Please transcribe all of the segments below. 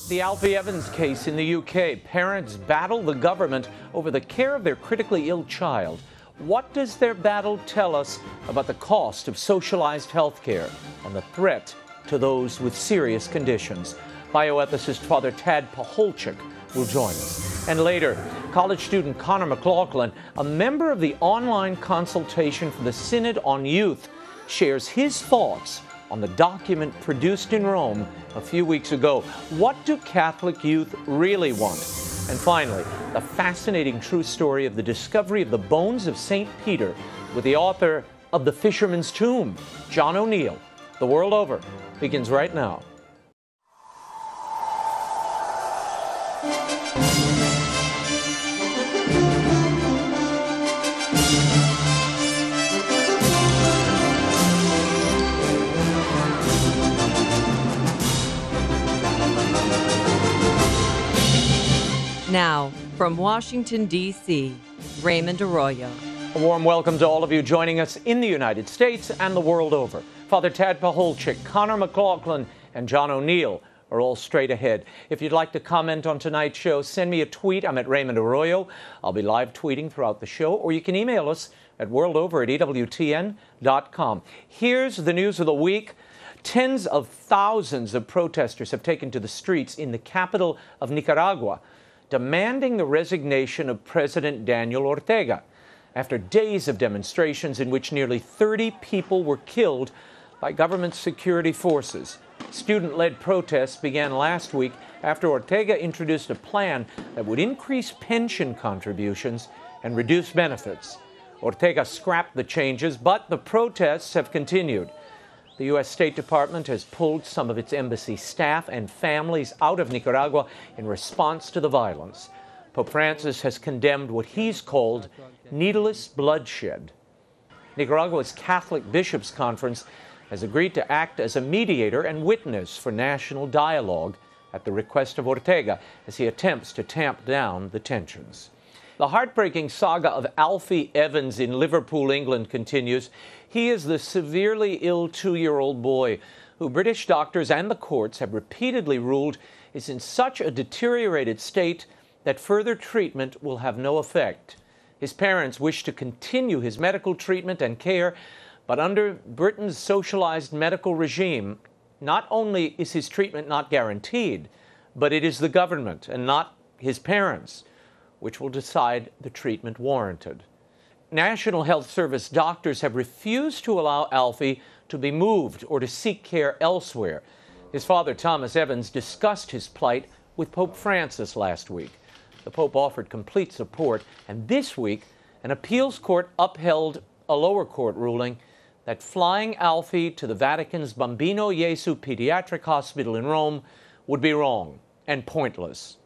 The Alfie Evans case in the UK. Parents battle the government over the care of their critically ill child. What does their battle tell us about the cost of socialized health care and the threat to those with serious conditions? Bioethicist Father PACHOLCZYK will join us. And later, college student Conor Mclaughlin, a member of the online consultation for the Synod on Youth, shares his thoughts on the document produced in Rome a few weeks ago. What do Catholic youth really want? And finally, the fascinating true story of the discovery of the bones of St. Peter with the author of The Fisherman's Tomb, John O'Neill. The World Over begins right now. Now, from Washington, D.C., Raymond Arroyo. A warm welcome to all of you joining us in the United States and the world over. Father PACHOLCZYK, Conor Mclaughlin, and John O'Neill are all straight ahead. If you'd like to comment on tonight's show, send me a tweet. I'm at Raymond Arroyo. I'll be live tweeting throughout the show, or you can email us at worldover@ewtn.com. Here's the news of the week. Tens of thousands of protesters have taken to the streets in the capital of Nicaragua, demanding the resignation of President Daniel Ortega after days of demonstrations in which nearly 30 people were killed by government security forces. Student-led protests began last week after Ortega introduced a plan that would increase pension contributions and reduce benefits. Ortega scrapped the changes, but the protests have continued. The U.S. State Department has pulled some of its embassy staff and families out of Nicaragua in response to the violence. Pope Francis has condemned what he's called needless bloodshed. Nicaragua's Catholic Bishops' Conference has agreed to act as a mediator and witness for national dialogue at the request of Ortega as he attempts to tamp down the tensions. The heartbreaking saga of Alfie Evans in Liverpool, England continues. He is the severely ill 2-year-old boy who British doctors and the courts have repeatedly ruled is in such a deteriorated state that further treatment will have no effect. His parents wish to continue his medical treatment and care, but under Britain's socialized medical regime, not only is his treatment not guaranteed, but it is the government and not his parents which will decide the treatment warranted. National Health Service doctors have refused to allow Alfie to be moved or to seek care elsewhere. His father, Thomas Evans, discussed his plight with Pope Francis last week. The Pope offered complete support, and this week, an appeals court upheld a lower court ruling that flying Alfie to the Vatican's Bambino Gesù Pediatric Hospital in Rome would be wrong and pointless.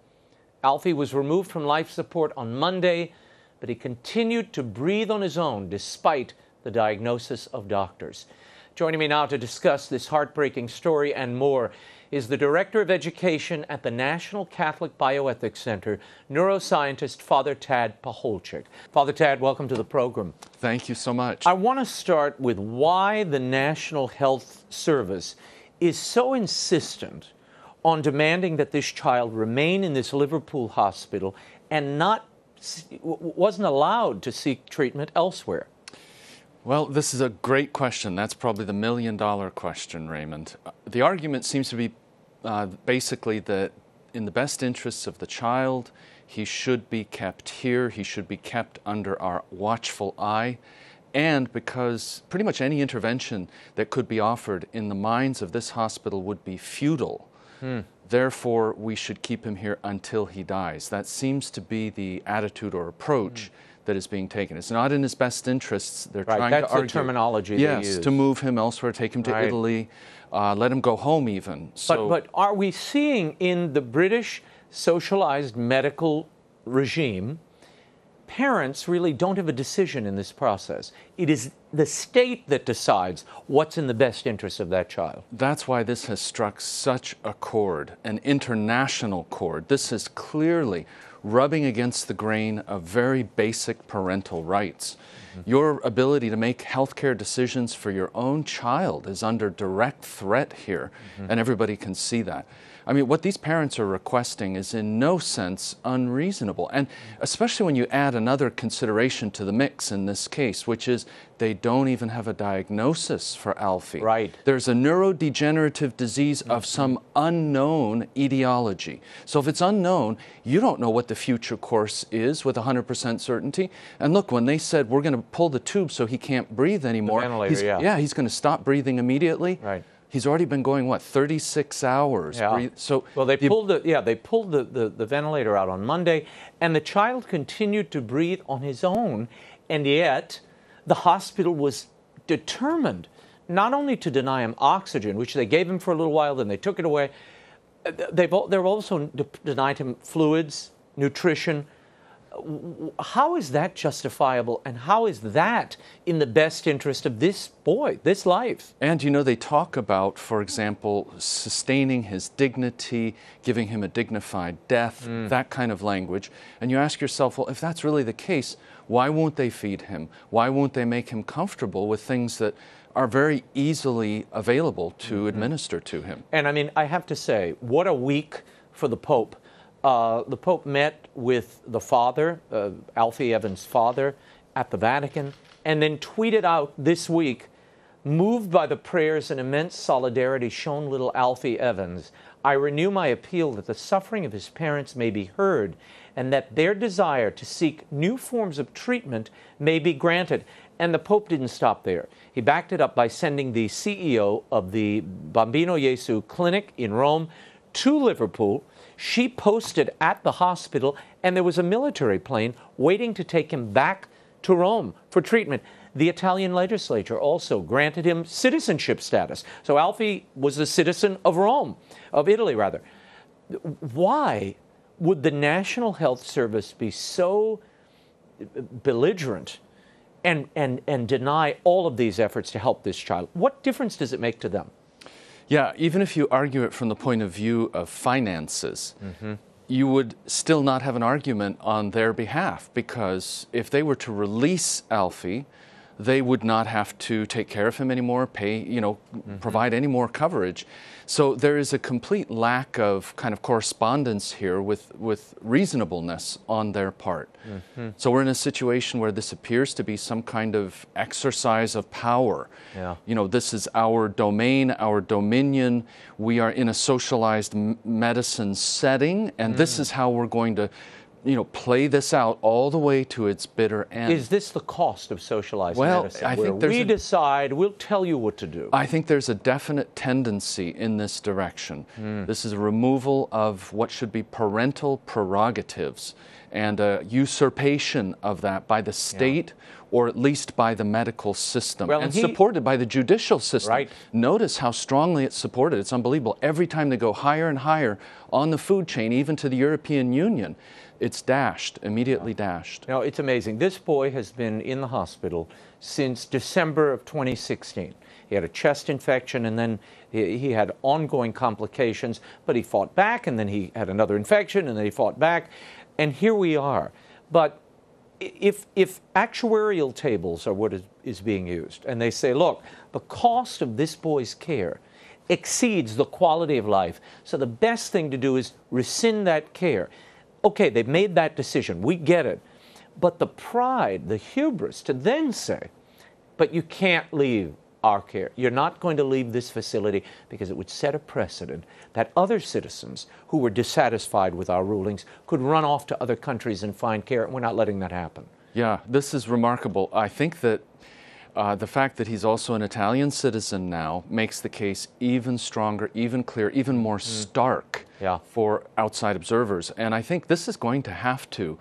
Alfie was removed from life support on Monday, but he continued to breathe on his own despite the diagnosis of doctors. Joining me now to discuss this heartbreaking story and more is the Director of Education at the National Catholic Bioethics Center, neuroscientist Father PACHOLCZYK. Father Tad, welcome to the program. Thank you so much. I want to start with why the National Health Service is so insistent on demanding that this child remain in this Liverpool hospital and wasn't allowed to seek treatment elsewhere. Well, this is a great question. That's probably the million-dollar question, Raymond. The argument seems to be basically that in the best interests of the child, he should be kept here, he should be kept under our watchful eye, and because pretty much any intervention that could be offered in the minds of this hospital would be futile. Therefore, we should keep him here until he dies. That seems to be the attitude or approach that is being taken. It's not in his best interests. They're trying to argue. That's the terminology they use. Yes, to move him elsewhere, take him to Italy, let him go home even. But are we seeing in the British socialized medical regime, parents really don't have a decision in this process? It is the state that decides what's in the best interest of that child. That's why this has struck such a chord, an international chord. This is clearly rubbing against the grain of very basic parental rights. Your ability to make healthcare decisions for your own child is under direct threat here, and everybody can see that. I mean, what these parents are requesting is in no sense unreasonable. And especially when you add another consideration to the mix in this case, which is they don't even have a diagnosis for Alfie. Right. There's a neurodegenerative disease of some unknown etiology. So if it's unknown, you don't know what the future course is with 100% certainty. And look, when they said we're going to pull the tube so he can't breathe anymore, the ventilator, he's going to stop breathing immediately. Right. He's already been going, what, 36 hours? Yeah. So well, they pulled the ventilator out on Monday, and the child continued to breathe on his own, and yet the hospital was determined not only to deny him oxygen, which they gave him for a little while, then they took it away. They've also denied him fluids, nutrition. How is that justifiable, and how is that in the best interest of this boy, this life? And you know, they talk about, for example, sustaining his dignity, giving him a dignified death, that kind of language. And you ask yourself, well, if that's really the case, why won't they feed him? Why won't they make him comfortable with things that are very easily available to administer to him? And I mean, I have to say, what a week for the Pope. The Pope met with the father, Alfie Evans' father, at the Vatican, and then tweeted out this week, moved by the prayers and immense solidarity shown little Alfie Evans, I renew my appeal that the suffering of his parents may be heard and that their desire to seek new forms of treatment may be granted. And the Pope didn't stop there. He backed it up by sending the CEO of the Bambino Gesù Clinic in Rome to Liverpool. She posted at the hospital, and there was a military plane waiting to take him back to Rome for treatment. The Italian legislature also granted him citizenship status. So Alfie was a citizen of Rome, of Italy rather. Why would the National Health Service be so belligerent and deny all of these efforts to help this child? What difference does it make to them? Yeah, even if you argue it from the point of view of finances, you would still not have an argument on their behalf, because if they were to release Alfie, they would not have to take care of him anymore, pay, provide any more coverage. So there is a complete lack of kind of correspondence here with reasonableness on their part. So we're in a situation where this appears to be some kind of exercise of power. Yeah. This is our domain, our dominion. We are in a socialized medicine setting, and this is how we're going to play this out all the way to its bitter end. Is this the cost of socialized medicine? I think we decide, we'll tell you what to do. I think there's a definite tendency in this direction. This is a removal of what should be parental prerogatives and a usurpation of that by the state, or at least by the medical system, and supported by the judicial system. Right. Notice how strongly it's supported. It's unbelievable. Every time they go higher and higher on the food chain, even to the European Union, it's dashed, immediately dashed. It's amazing. This boy has been in the hospital since December of 2016. He had a chest infection, and then he had ongoing complications, but he fought back, and then he had another infection, and then he fought back, and here we are. But if actuarial tables are what is being used, and they say, look, the cost of this boy's care exceeds the quality of life, so the best thing to do is rescind that care. Okay, they've made that decision. We get it. But the pride, the hubris to then say, but you can't leave our care. You're not going to leave this facility, because it would set a precedent that other citizens who were dissatisfied with our rulings could run off to other countries and find care, and we're not letting that happen. Yeah, this is remarkable. I think that the fact that he's also an Italian citizen now makes the case even stronger, even clearer, even more stark for outside observers. And I think this is going to have to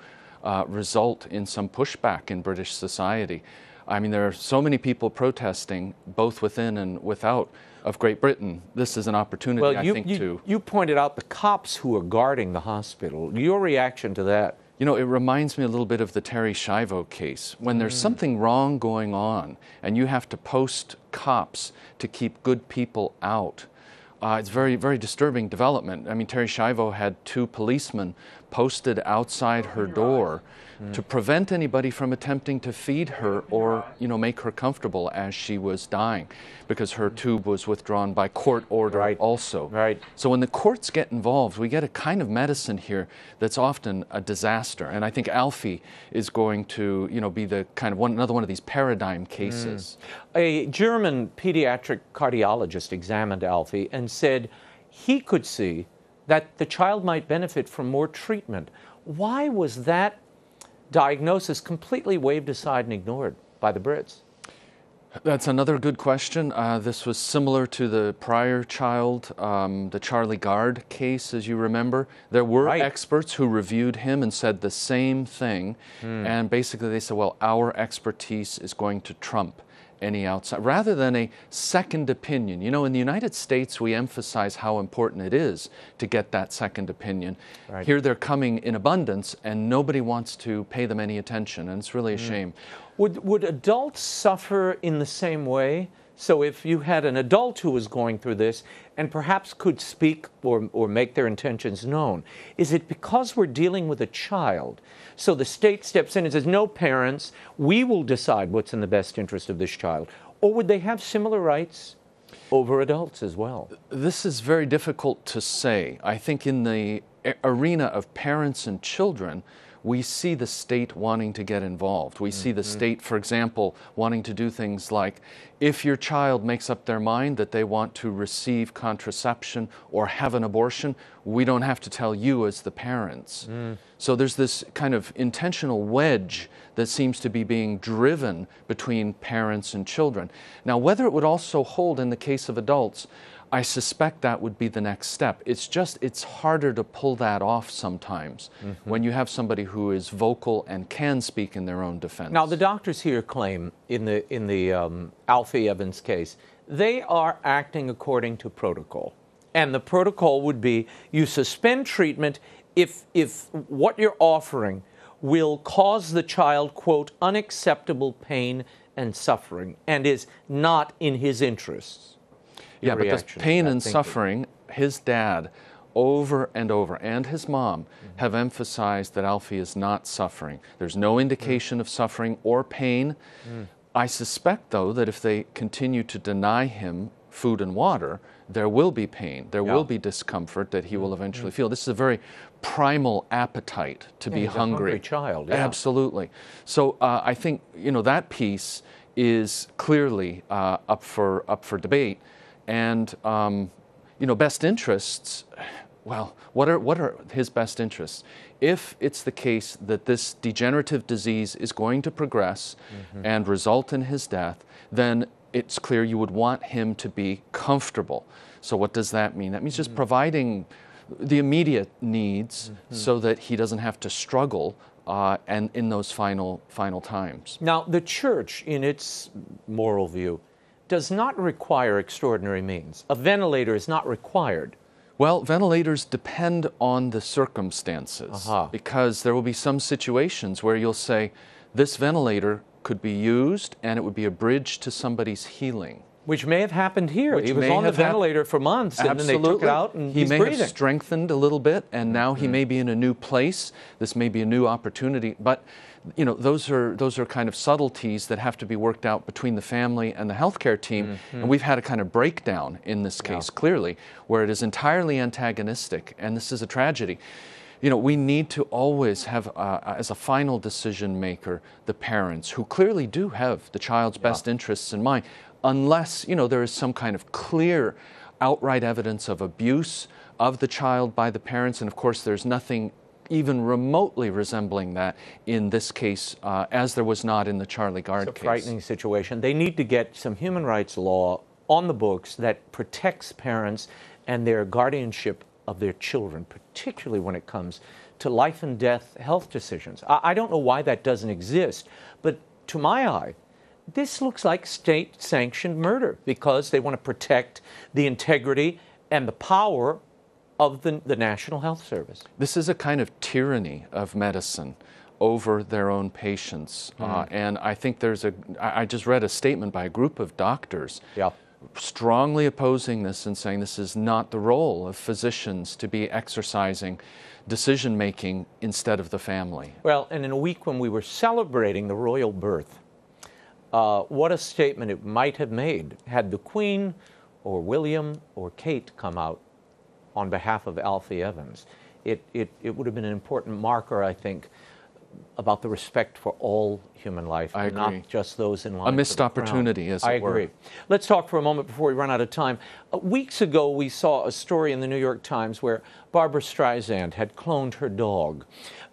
result in some pushback in British society. I mean, there are so many people protesting, both within and without of Great Britain. This is an opportunity, I think, to... You pointed out the cops who are guarding the hospital. Your reaction to that? It reminds me a little bit of the Terry Schiavo case. When there's something wrong going on and you have to post cops to keep good people out, it's very, very disturbing development. I mean, Terry Schiavo had 2 policemen posted outside her door to prevent anybody from attempting to feed her or, make her comfortable as she was dying, because her tube was withdrawn by court order also. Right. So when the courts get involved, we get a kind of medicine here that's often a disaster. And I think Alfie is going to, be the kind of another one of these paradigm cases. A German pediatric cardiologist examined Alfie and said he could see that the child might benefit from more treatment. Why was that diagnosis completely waved aside and ignored by the Brits? That's another good question. This was similar to the prior child, the Charlie Gard case, as you remember. There were experts who reviewed him and said the same thing. And basically they said, well, our expertise is going to trump any outside, rather than a second opinion. In the United States, we emphasize how important it is to get that second opinion. Here they're coming in abundance, and nobody wants to pay them any attention, and it's really a shame. Would adults suffer in the same way? So if you had an adult who was going through this and perhaps could speak or make their intentions known, is it because we're dealing with a child? So the state steps in and says, no, parents, we will decide what's in the best interest of this child. Or would they have similar rights over adults as well? This is very difficult to say. I think in the arena of parents and children, we see the state wanting to get involved. We see the state, for example, wanting to do things like, if your child makes up their mind that they want to receive contraception or have an abortion, we don't have to tell you as the parents. So there's this kind of intentional wedge that seems to be being driven between parents and children. Now, whether it would also hold in the case of adults, I suspect that would be the next step. It's harder to pull that off sometimes when you have somebody who is vocal and can speak in their own defense. Now, the doctors here claim in the Alfie Evans case, they are acting according to protocol. And the protocol would be you suspend treatment if what you're offering will cause the child, quote, unacceptable pain and suffering and is not in his interests. Yeah, but the pain and suffering, his dad over and over, and his mom, have emphasized that Alfie is not suffering. There's no indication of suffering or pain. I suspect, though, that if they continue to deny him food and water, there will be pain, there will be discomfort that he will eventually feel. This is a very primal appetite to be hungry. A hungry child, Absolutely. So I think, that piece is clearly up for debate. And, best interests, well, what are his best interests? If it's the case that this degenerative disease is going to progress and result in his death, then it's clear you would want him to be comfortable. So what does that mean? That means just providing the immediate needs so that he doesn't have to struggle and in those final times. Now, the church, in its moral view, does not require extraordinary means. A ventilator is not required. Well, ventilators depend on the circumstances, because there will be some situations where you'll say, this ventilator could be used and it would be a bridge to somebody's healing. Which may have happened here. He was on the ventilator for months, and then they took it out, and he's breathing. He may have strengthened a little bit, and now he may be in a new place. This may be a new opportunity, but those are kind of subtleties that have to be worked out between the family and the healthcare team. And we've had a kind of breakdown in this case, clearly, where it is entirely antagonistic, and this is a tragedy. We need to always have, as a final decision maker, the parents who clearly do have the child's best interests in mind, unless, there is some kind of clear, outright evidence of abuse of the child by the parents. And of course, there's nothing even remotely resembling that in this case, as there was not in the Charlie Gard case. It's a frightening situation. They need to get some human rights law on the books that protects parents and their guardianship of their children, particularly when it comes to life and death health decisions. I don't know why that doesn't exist, but to my eye, this looks like state-sanctioned murder because they want to protect the integrity and the power of the National Health Service. This is a kind of tyranny of medicine over their own patients. And I think I just read a statement by a group of doctors strongly opposing this and saying this is not the role of physicians to be exercising decision-making instead of the family. Well, and in a week when we were celebrating the royal birth, what a statement it might have made had the Queen or William or Kate come out on behalf of Alfie Evans. It would have been an important marker, I think, about the respect for all human life, I and agree. not just those in line. A missed opportunity, as it were. I agree. Let's talk for a moment before we run out of time. Weeks ago, we saw a story in the New York Times where Barbra Streisand had cloned her dog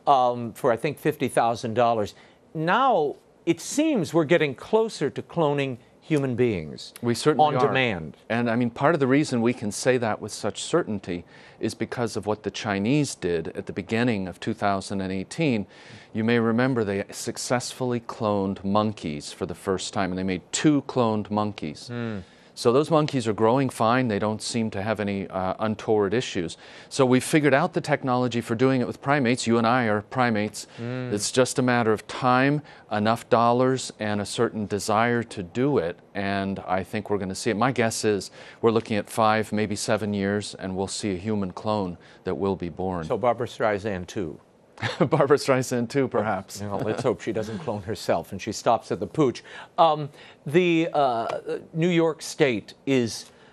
for, I think, $50,000. Now, it seems we're getting closer to cloning human beings. We certainly on are. demand. And I mean, part of the reason we can say that with such certainty is because of what the Chinese did at the beginning of 2018. You may remember they successfully cloned monkeys for the first time, and they made 2 cloned monkeys. So those monkeys are growing fine. They don't seem to have any untoward issues. So we've figured out the technology for doing it with primates. You and I are primates. It's just a matter of time, enough dollars, and a certain desire to do it. And I think we're going to see it. My guess is we're looking at 5, maybe 7 years, and we'll see a human clone that will be born. So Barbra Streisand, too. Barbra Streisand, too, perhaps. Well, let's hope she doesn't clone herself and she stops at the pooch. The New York State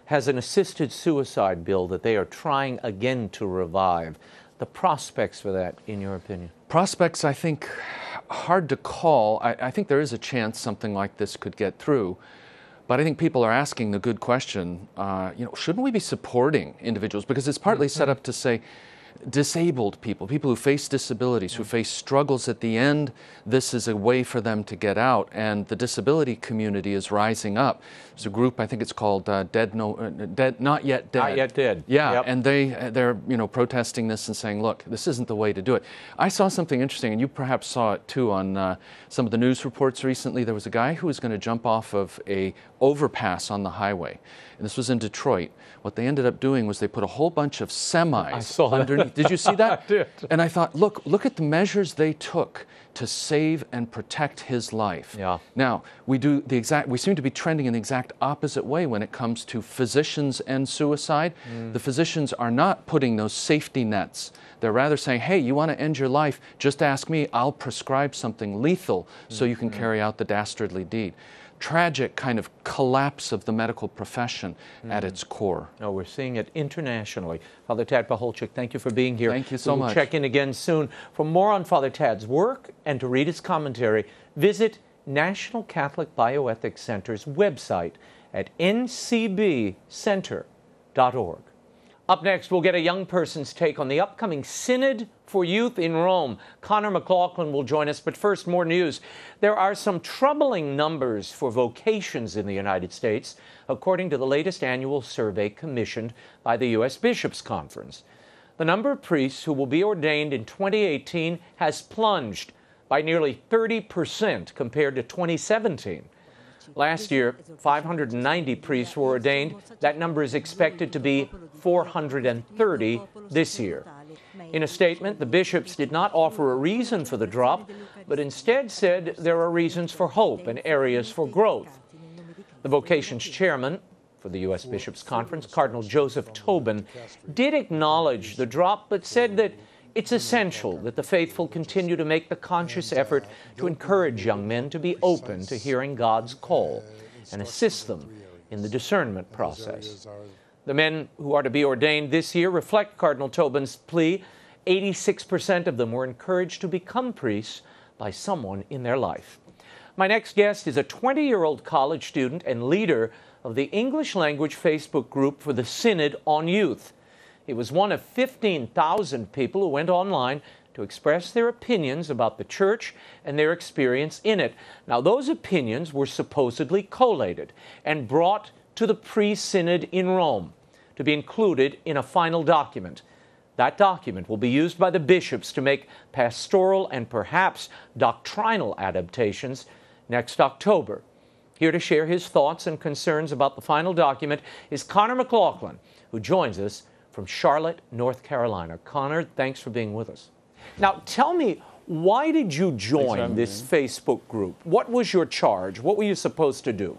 has an assisted suicide bill that they are trying again to revive. The prospects for that, in your opinion? Prospects, I think, hard to call. I think there is a chance something like this could get through. But I think people are asking the good question, shouldn't we be supporting individuals? Because it's partly set up to say, disabled people, people who face disabilities, who face struggles at the end, this is a way for them to get out. And the disability community is rising up. There's a group, I think it's called Not Yet Dead. Not Yet Dead. Yeah, Yep. and they're protesting this and saying, look, this isn't the way to do it. I saw something interesting, and you perhaps saw it too on some of the news reports recently. There was a guy who was going to jump off of a overpass on the highway. And this was in Detroit. What they ended up doing was they put a whole bunch of semis underneath. Did you see that? I did. And I thought, look at the measures they took to save and protect his life. Yeah. Now, we seem to be trending in the exact opposite way when it comes to physicians and suicide. The physicians are not putting those safety nets. They're rather saying, hey, you want to end your life, just ask me, I'll prescribe something lethal so you can carry out the dastardly deed. Tragic kind of collapse of the medical profession at its core. No, we're seeing it internationally. Father Tad PACHOLCZYK, thank you for being here. Thank you so much. We'll check in again soon. For more on Father Tad's work and to read his commentary, visit National Catholic Bioethics Center's website at ncbcenter.org. Up next, we'll get a young person's take on the upcoming Synod for Youth in Rome. Conor Mclaughlin will join us, but first, more news. There are some troubling numbers for vocations in the United States, according to the latest annual survey commissioned by the U.S. Bishops' Conference. The number of priests who will be ordained in 2018 has plunged by nearly 30% compared to 2017. Last year, 590 priests were ordained. That number is expected to be 430 this year. In a statement, the bishops did not offer a reason for the drop, but instead said there are reasons for hope and areas for growth. The vocations chairman for the U.S. Bishops' Conference, Cardinal Joseph Tobin, did acknowledge the drop, but said that it's essential that the faithful continue to make the conscious effort to encourage young men to be open to hearing God's call and assist them in the discernment process. The men who are to be ordained this year reflect Cardinal Tobin's plea. 86% of them were encouraged to become priests by someone in their life. My next guest is a 20-year-old college student and leader of the English language Facebook group for the Synod on Youth. He was one of 15,000 people who went online to express their opinions about the church and their experience in it. Now, those opinions were supposedly collated and brought to the pre-synod in Rome to be included in a final document. That document will be used by the bishops to make pastoral and perhaps doctrinal adaptations next October. Here to share his thoughts and concerns about the final document is Conor Mclaughlin, who joins us from Charlotte, North Carolina. Conor, thanks for being with us. Now, tell me, why did you join this Facebook group? What was your charge? What were you supposed to do?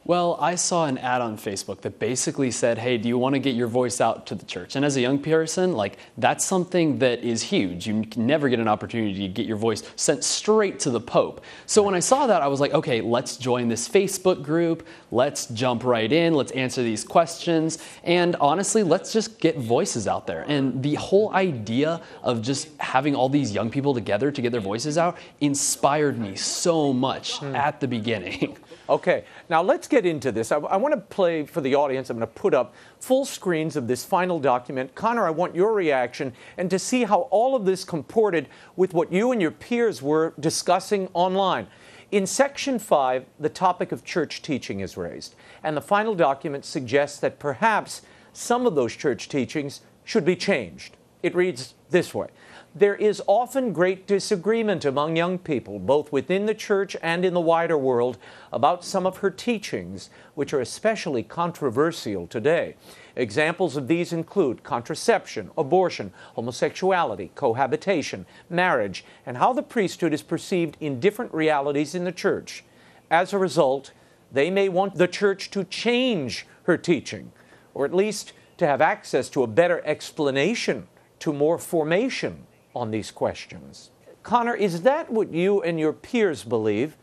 Well, I saw an ad on Facebook that basically said, hey, do you want to get your voice out to the church? And as a young person, like, that's something that is huge. You can never get an opportunity to get your voice sent straight to the Pope. So when I saw that, I was like, okay, let's join this Facebook group. Let's jump right in. Let's answer these questions. And honestly, let's just get voices out there. And the whole idea of just having all these young people together to get their voices out inspired me so much at the beginning. Okay, now let's get into this. I want to play for the audience. I'm going to put up full screens of this final document. Conor, I want your reaction and to see how all of this comported with what you and your peers were discussing online. In Section 5, the topic of church teaching is raised, and the final document suggests that perhaps some of those church teachings should be changed. It reads this way. There is often great disagreement among young people, both within the church and in the wider world, about some of her teachings, which are especially controversial today. Examples of these include contraception, abortion, homosexuality, cohabitation, marriage, and how the priesthood is perceived in different realities in the church. As a result, they may want the church to change her teaching, or at least to have access to a better explanation, to more formation on these questions. Conor, is that what you and your peers believe?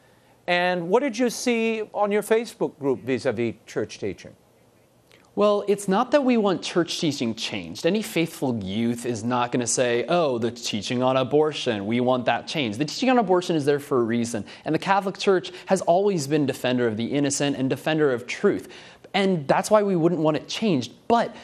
And what did you see on your Facebook group vis-a-vis church teaching? Well, it's not that we want church teaching changed. Any faithful youth is not going to say, oh, the teaching on abortion, we want that changed. The teaching on abortion is there for a reason. And the Catholic Church has always been defender of the innocent and defender of truth. And that's why we wouldn't want it changed. But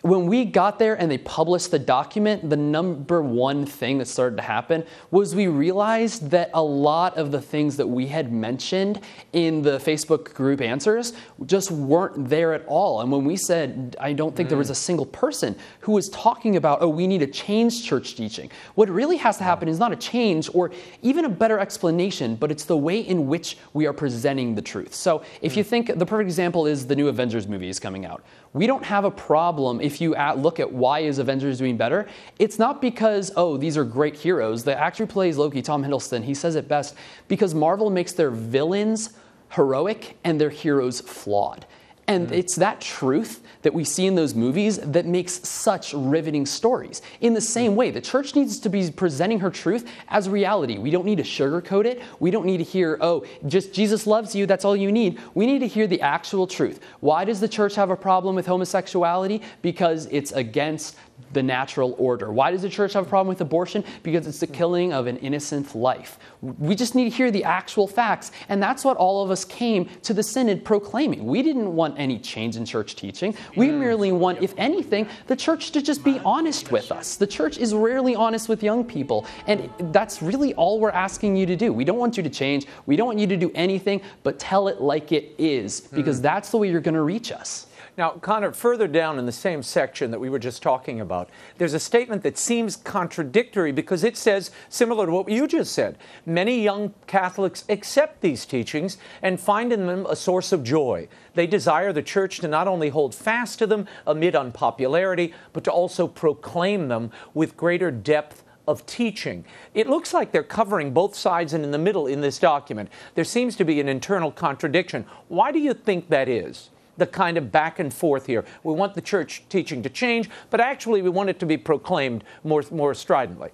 when we got there and they published the document, the number one thing that started to happen was we realized that a lot of the things that we had mentioned in the Facebook group answers just weren't there at all. And when we said, I don't think there was a single person who was talking about, oh, we need to change church teaching. What really has to happen is not a change or even a better explanation, but it's the way in which we are presenting the truth. So if you think, the perfect example is the new Avengers movie is coming out. We don't have a problem if you look at why is Avengers doing better. It's not because, oh, these are great heroes. The actor who plays Loki, Tom Hiddleston, he says it best, because Marvel makes their villains heroic and their heroes flawed. And it's that truth that we see in those movies that makes such riveting stories. In the same way, the church needs to be presenting her truth as reality. We don't need to sugarcoat it. We don't need to hear, oh, just Jesus loves you, that's all you need. We need to hear the actual truth. Why does the church have a problem with homosexuality? Because it's against the natural order. Why does the church have a problem with abortion? Because it's the killing of an innocent life. We just need to hear the actual facts, and that's what all of us came to the synod proclaiming. We didn't want any change in church teaching. We merely want, if anything, the church to just be honest with us. The church is rarely honest with young people, and that's really all we're asking you to do. We don't want you to change. We don't want you to do anything but tell it like it is, because that's the way you're going to reach us. Now, Conor, further down in the same section that we were just talking about, there's a statement that seems contradictory because it says, similar to what you just said, many young Catholics accept these teachings and find in them a source of joy. They desire the church to not only hold fast to them amid unpopularity, but to also proclaim them with greater depth of teaching. It looks like they're covering both sides and in the middle in this document. There seems to be an internal contradiction. Why do you think that is? The kind of back and forth here. We want the church teaching to change, but actually we want it to be proclaimed more stridently.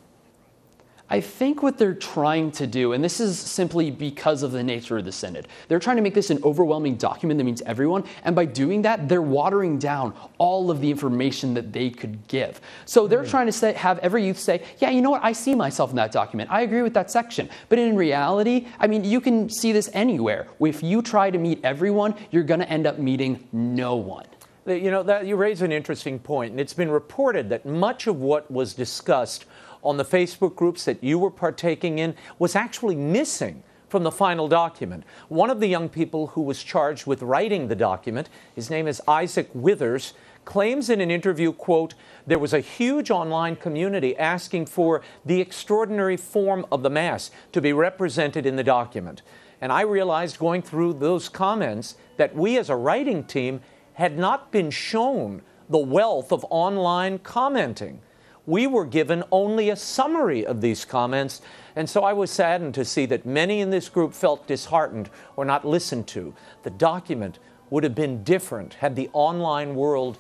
I think what they're trying to do, and this is simply because of the nature of the synod, they're trying to make this an overwhelming document that means everyone, and by doing that, they're watering down all of the information that they could give. So they're trying to have every youth say, yeah, you know what, I see myself in that document. I agree with that section. But in reality, I mean, you can see this anywhere. If you try to meet everyone, you're going to end up meeting no one. You know, that you raise an interesting point, and it's been reported that much of what was discussed on the Facebook groups that you were partaking in was actually missing from the final document. One of the young people who was charged with writing the document, his name is Isaac Withers, claims in an interview, quote, there was a huge online community asking for the extraordinary form of the Mass to be represented in the document. And I realized going through those comments that we as a writing team had not been shown the wealth of online commenting. We were given only a summary of these comments, and so I was saddened to see that many in this group felt disheartened or not listened to. The document would have been different had the online world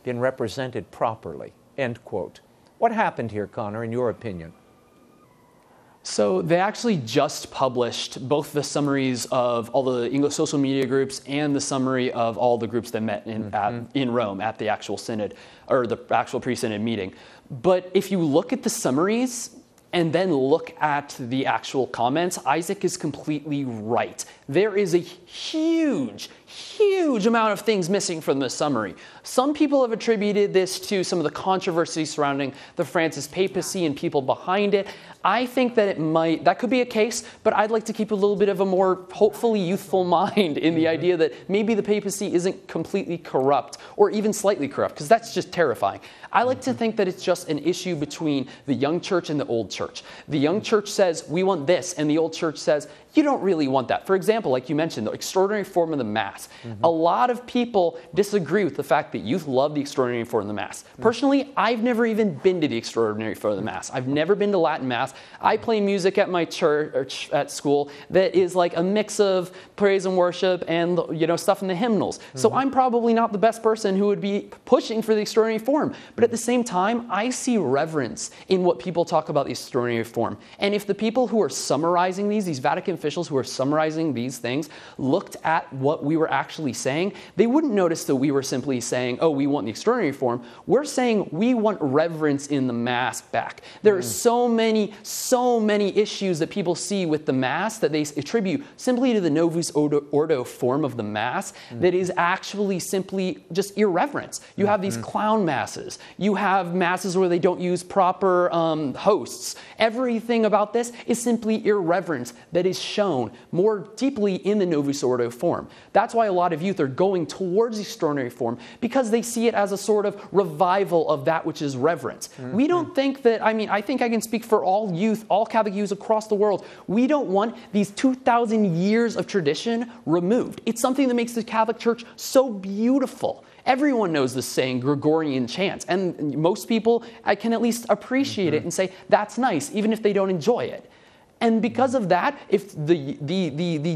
been represented properly, end quote. What happened here, Conor, in your opinion? So they actually just published both the summaries of all the English social media groups and the summary of all the groups that met in Rome at the actual synod, or the actual pre-synod meeting. But if you look at the summaries and then look at the actual comments, Isaac is completely right. There is a huge amount of things missing from the summary. Some people have attributed this to some of the controversy surrounding the Francis papacy and people behind it. I think that that could be a case, but I'd like to keep a little bit of a more hopefully youthful mind in the idea that maybe the papacy isn't completely corrupt or even slightly corrupt, because that's just terrifying. I like to think that it's just an issue between the young church and the old church. The young church says, we want this, and the old church says, you don't really want that. For example, like you mentioned, the extraordinary form of the Mass. A lot of people disagree with the fact that youth love the extraordinary form of the Mass. Personally, I've never even been to the extraordinary form of the Mass. I've never been to Latin Mass. I play music at my church, at school, that is like a mix of praise and worship and, stuff in the hymnals. So I'm probably not the best person who would be pushing for the extraordinary form. But at the same time, I see reverence in what people talk about the extraordinary form. And if the people who are summarizing these Vatican officials who are summarizing these things, looked at what we were actually saying, they wouldn't notice that we were simply saying, oh, we want the extraordinary form. We're saying we want reverence in the Mass back. There are so many issues that people see with the Mass that they attribute simply to the Novus Ordo form of the Mass that is actually simply just irreverence. You have these clown Masses. You have Masses where they don't use proper hosts. Everything about this is simply irreverence that is shown more deeply in the Novus Ordo form. That's why a lot of youth are going towards the extraordinary form, because they see it as a sort of revival of that which is reverence. We don't think that, I think I can speak for all youth, all Catholic youth across the world. We don't want these 2,000 years of tradition removed. It's something that makes the Catholic Church so beautiful. Everyone knows the saying, Gregorian chants, and most people can at least appreciate it and say, that's nice, even if they don't enjoy it. And because of that, if the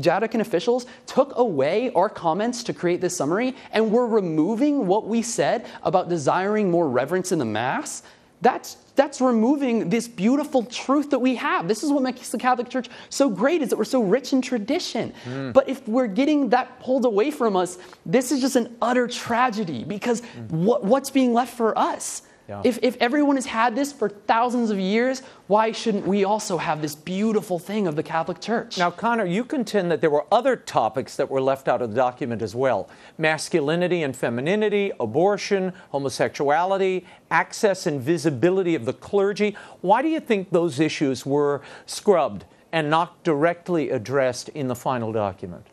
Vatican officials took away our comments to create this summary and were removing what we said about desiring more reverence in the Mass, that's removing this beautiful truth that we have. This is what makes the Catholic Church so great, is that we're so rich in tradition. But if we're getting that pulled away from us, this is just an utter tragedy, because what's being left for us? Yeah. If everyone has had this for thousands of years, why shouldn't we also have this beautiful thing of the Catholic Church? Now, Conor, you contend that there were other topics that were left out of the document as well. Masculinity and femininity, abortion, homosexuality, access and visibility of the clergy. Why do you think those issues were scrubbed and not directly addressed in the final document?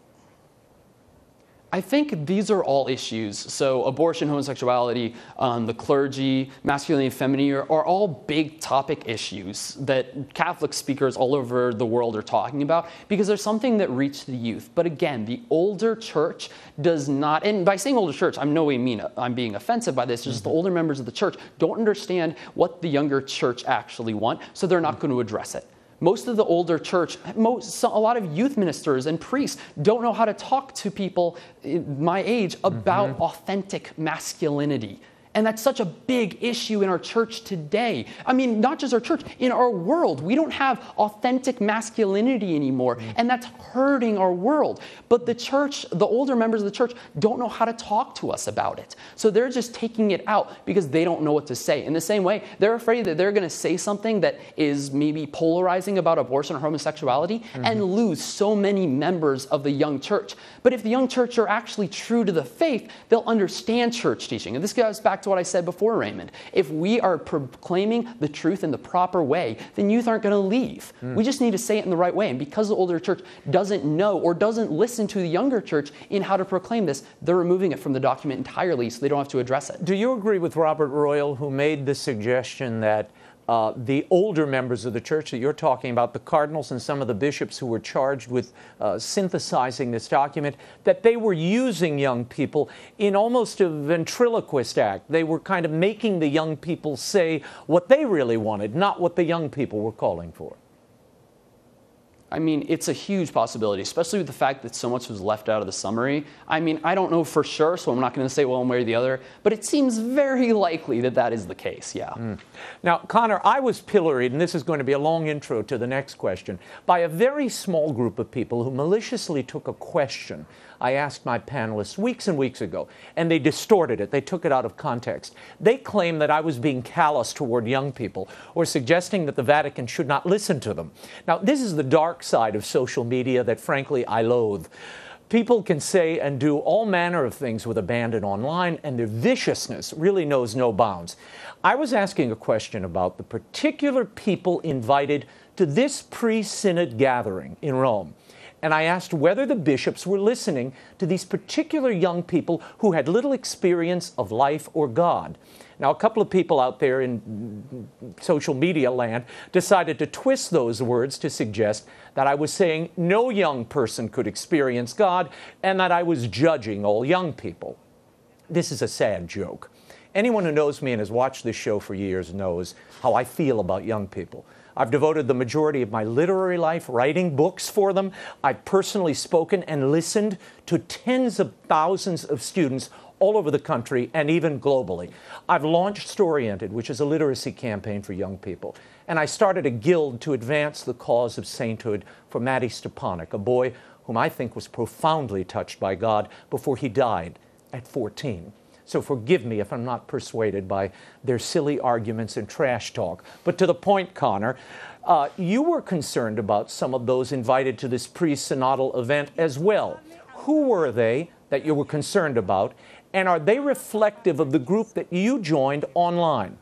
I think these are all issues. So abortion, homosexuality, the clergy, masculinity and femininity are all big topic issues that Catholic speakers all over the world are talking about, because there's something that reached the youth. But again, the older church does not, and by saying older church, I'm no way mean I'm being offensive by this, just the older members of the church don't understand what the younger church actually want, so they're not going to address it. Most of the older church, a lot of youth ministers and priests don't know how to talk to people my age about authentic masculinity. And that's such a big issue in our church today. Not just our church, in our world. We don't have authentic masculinity anymore, and that's hurting our world. But the church, the older members of the church, don't know how to talk to us about it. So they're just taking it out because they don't know what to say. In the same way, they're afraid that they're going to say something that is maybe polarizing about abortion or homosexuality and lose so many members of the young church. But if the young church are actually true to the faith, they'll understand church teaching. And this goes back to what I said before, Raymond. If we are proclaiming the truth in the proper way, then youth aren't going to leave. We just need to say it in the right way. And because the older church doesn't know or doesn't listen to the younger church in how to proclaim this, they're removing it from the document entirely so they don't have to address it. Do you agree with Robert Royal, who made the suggestion that the older members of the church that you're talking about, the cardinals and some of the bishops who were charged with synthesizing this document, that they were using young people in almost a ventriloquist act? They were kind of making the young people say what they really wanted, not what the young people were calling for. I mean, it's a huge possibility, especially with the fact that so much was left out of the summary. I mean, I don't know for sure, so I'm not going to say one way or the other, but it seems very likely that that is the case, yeah. Now, Conor, I was pilloried, and this is going to be a long intro to the next question, by a very small group of people who maliciously took a question I asked my panelists weeks and weeks ago, and they distorted it. They took it out of context. They claimed that I was being callous toward young people or suggesting that the Vatican should not listen to them. Now, this is the dark side of social media that, frankly, I loathe. People can say and do all manner of things with abandon online, and their viciousness really knows no bounds. I was asking a question about the particular people invited to this pre-synod gathering in Rome. And I asked whether the bishops were listening to these particular young people who had little experience of life or God. Now, a couple of people out there in social media land decided to twist those words to suggest that I was saying no young person could experience God and that I was judging all young people. This is a sad joke. Anyone who knows me and has watched this show for years knows how I feel about young people. I've devoted the majority of my literary life writing books for them. I've personally spoken and listened to tens of thousands of students all over the country and even globally. I've launched Storyented, which is a literacy campaign for young people. And I started a guild to advance the cause of sainthood for Matty Stepanek, a boy whom I think was profoundly touched by God before he died at 14. So forgive me if I'm not persuaded by their silly arguments and trash talk. But to the point, Conor, you were concerned about some of those invited to this pre-synodal event as well. Who were they that you were concerned about? And are they reflective of the group that you joined online?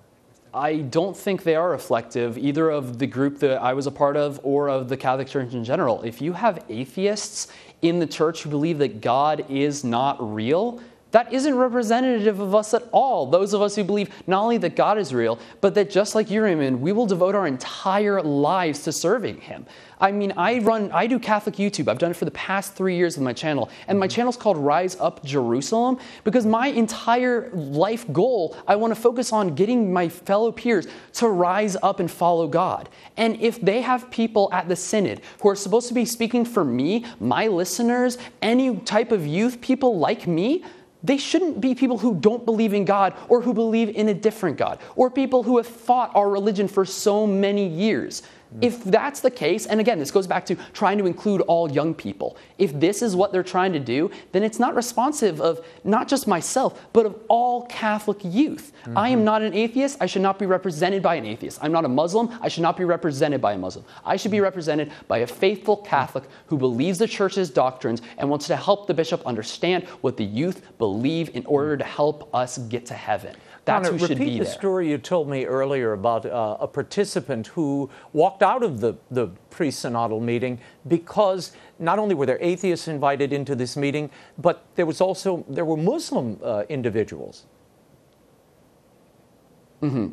I don't think they are reflective either of the group that I was a part of or of the Catholic Church in general. If you have atheists in the church who believe that God is not real, that isn't representative of us at all. Those of us who believe not only that God is real, but that just like you, Raymond, we will devote our entire lives to serving Him. I mean, I do Catholic YouTube. I've done it for the past 3 years with my channel. And my channel's called Rise Up Jerusalem because my entire life goal, I want to focus on getting my fellow peers to rise up and follow God. And if they have people at the synod who are supposed to be speaking for me, my listeners, any type of youth, people like me, they shouldn't be people who don't believe in God or who believe in a different God or people who have fought our religion for so many years. If that's the case, and again, this goes back to trying to include all young people. If this is what they're trying to do, then it's not responsive of not just myself, but of all Catholic youth. I am not an atheist. I should not be represented by an atheist. I'm not a Muslim. I should not be represented by a Muslim. I should be represented by a faithful Catholic who believes the Church's doctrines and wants to help the bishop understand what the youth believe in order to help us get to heaven. That's Conor, who should be there. repeat the story you told me earlier about a participant who walked out of the pre-synodal meeting because not only were there atheists invited into this meeting, but there were Muslim individuals.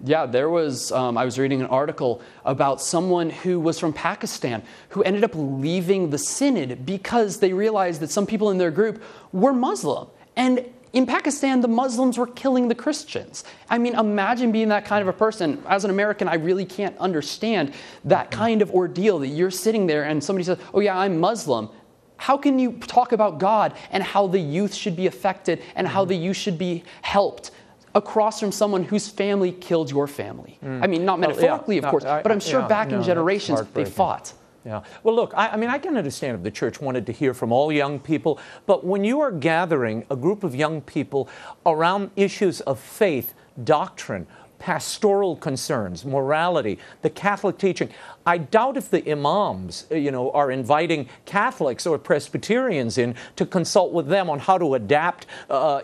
Yeah, there was, I was reading an article about someone who was from Pakistan who ended up leaving the synod because they realized that some people in their group were Muslim. And in Pakistan, the Muslims were killing the Christians. I mean, imagine being that kind of a person. As an American, I really can't understand that kind of ordeal that you're sitting there and somebody says, oh yeah, I'm Muslim. How can you talk about God and how the youth should be affected and how the youth should be helped across from someone whose family killed your family? I mean, not metaphorically, of course, but I'm sure back in generations they fought. Yeah. Well, look, I mean, I can understand if the church wanted to hear from all young people, but when you are gathering a group of young people around issues of faith, doctrine, pastoral concerns, morality, the Catholic teaching, I doubt if the imams, are inviting Catholics or Presbyterians in to consult with them on how to adapt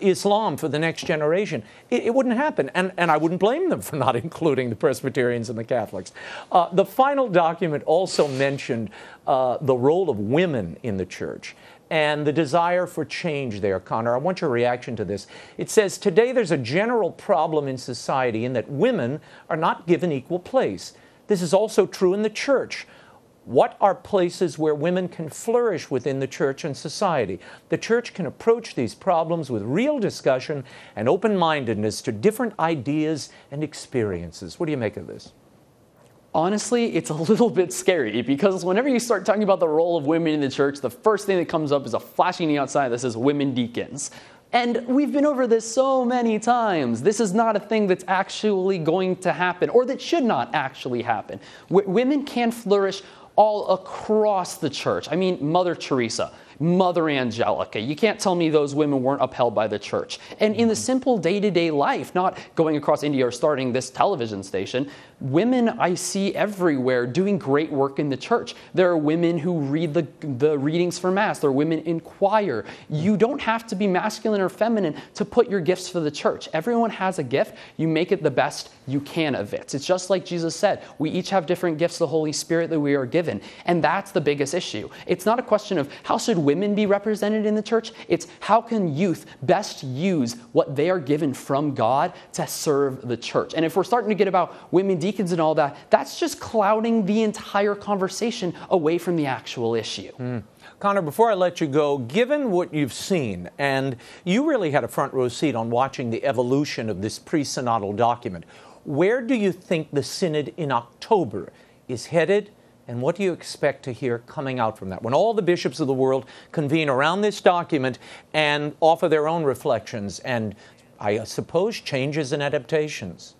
Islam for the next generation. It wouldn't happen, and I wouldn't blame them for not including the Presbyterians and the Catholics. The final document also mentioned the role of women in the church and the desire for change there. Conor, I want your reaction to this. It says, today there's a general problem in society in that women are not given equal place. This is also true in the church. What are places where women can flourish within the church and society? The church can approach these problems with real discussion and open-mindedness to different ideas and experiences. What do you make of this? Honestly, it's a little bit scary because whenever you start talking about the role of women in the church, the first thing that comes up is a flashing outside that says women deacons. And we've been over this so many times. This is not a thing that's actually going to happen or that should not actually happen. Women can flourish all across the church. I mean, Mother Teresa, Mother Angelica. You can't tell me those women weren't upheld by the church. And in the simple day-to-day life, not going across India or starting this television station, women I see everywhere doing great work in the church. There are women who read the readings for Mass. There are women in choir. You don't have to be masculine or feminine to put your gifts for the church. Everyone has a gift. You make it the best you can of it. It's just like Jesus said, we each have different gifts of the Holy Spirit that we are given. And that's the biggest issue. It's not a question of how should women be represented in the church? It's how can youth best use what they are given from God to serve the church? And if we're starting to get about women deacons and all that, that's just clouding the entire conversation away from the actual issue. Conor, before I let you go, given what you've seen, and you really had a front row seat on watching the evolution of this pre-synodal document, where do you think the synod in October is headed? And what do you expect to hear coming out from that? When all the bishops of the world convene around this document and offer their own reflections and, I suppose, changes and adaptations.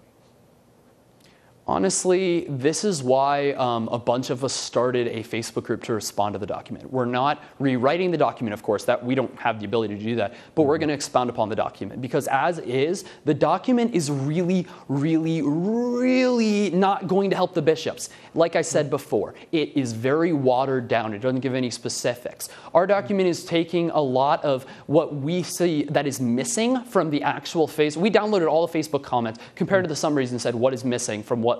Honestly, this is why a bunch of us started a Facebook group to respond to the document. We're not rewriting the document, of course, that we don't have the ability to do that, but we're going to expound upon the document because as is, the document is really, really, really not going to help the bishops. Like I said before, it is very watered down. It doesn't give any specifics. Our document is taking a lot of what we see that is missing from the actual face. We downloaded all the Facebook comments, compared to the summaries and said what is missing from what